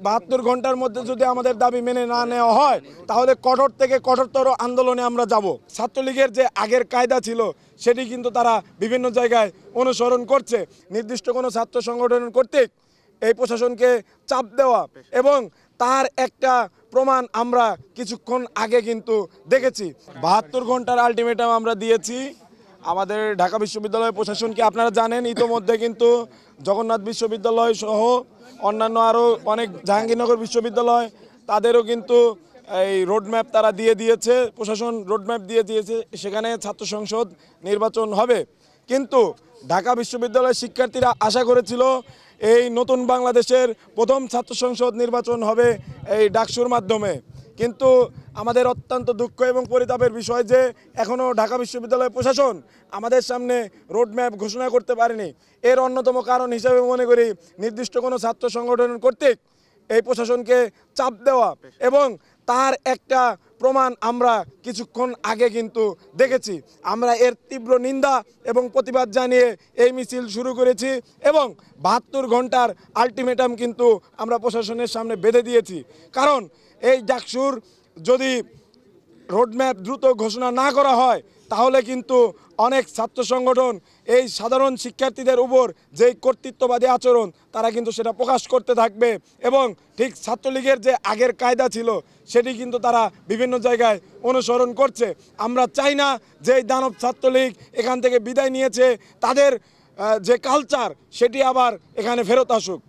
72 ঘন্টার মধ্যে যদি আমাদের দাবি মেনে না নেওয়া হয় তাহলে কঠোর থেকে কঠোরতর আন্দোলনে আমরা যাব। ছাত্রলীগের যে আগের কায়দা ছিল সেটি কিন্তু তারা বিভিন্ন জায়গায় অনুসরণ করছে। নির্দিষ্ট কোনো ছাত্র সংগঠন কর্তৃক এই প্রশাসনকে চাপ দেওয়া এবং তার একটা প্রমাণ আমরা কিছুক্ষণ আগে কিন্তু দেখেছি। 72 ঘন্টার আলটিমেটাম আমরা দিয়েছি আমাদের ঢাকা বিশ্ববিদ্যালয় প্রশাসনকে। আপনারা জানেন ইতোমধ্যে কিন্তু জগন্নাথ বিশ্ববিদ্যালয় সহ অন্যান্য আরও অনেক জাহাঙ্গীরনগর বিশ্ববিদ্যালয় তাদেরও কিন্তু এই রোডম্যাপ তারা দিয়ে দিয়েছে, প্রশাসন রোডম্যাপ দিয়ে দিয়েছে, সেখানে ছাত্র সংসদ নির্বাচন হবে। কিন্তু ঢাকা বিশ্ববিদ্যালয়ের শিক্ষার্থীরা আশা করেছিল এই নতুন বাংলাদেশের প্রথম ছাত্র সংসদ নির্বাচন হবে এই ডাকসুর মাধ্যমে। কিন্তু আমাদের অত্যন্ত দুঃখ এবং পরিতাপের বিষয় যে এখনও ঢাকা বিশ্ববিদ্যালয় প্রশাসন আমাদের সামনে রোডম্যাপ ঘোষণা করতে পারেনি। এর অন্যতম কারণ হিসেবে মনে করি নির্দিষ্ট কোনো ছাত্র সংগঠন কর্তৃক এই প্রশাসনকে চাপ দেওয়া এবং তার একটা প্রমাণ আমরা কিছুক্ষণ আগে কিন্তু দেখেছি। আমরা এর তীব্র নিন্দা এবং প্রতিবাদ জানিয়ে এই মিছিল শুরু করেছি এবং 72 ঘন্টার আলটিমেটাম কিন্তু আমরা প্রশাসনের সামনে বেঁধে দিয়েছি। কারণ এই ডাকসুর যদি রোডম্যাপ দ্রুত ঘোষণা না করা হয় তাহলে কিন্তু অনেক ছাত্র সংগঠন এই সাধারণ শিক্ষার্থীদের উপর যেই কর্তৃত্ববাদী আচরণ তারা কিন্তু সেটা প্রকাশ করতে থাকবে এবং ঠিক ছাত্রলীগের যে আগের কায়দা ছিল সেটি কিন্তু তারা বিভিন্ন জায়গায় অনুসরণ করছে। আমরা চাই না যে এই দানব ছাত্রলীগ এখান থেকে বিদায় নিয়েছে তাদের যে কালচার সেটি আবার এখানে ফেরত আসুক।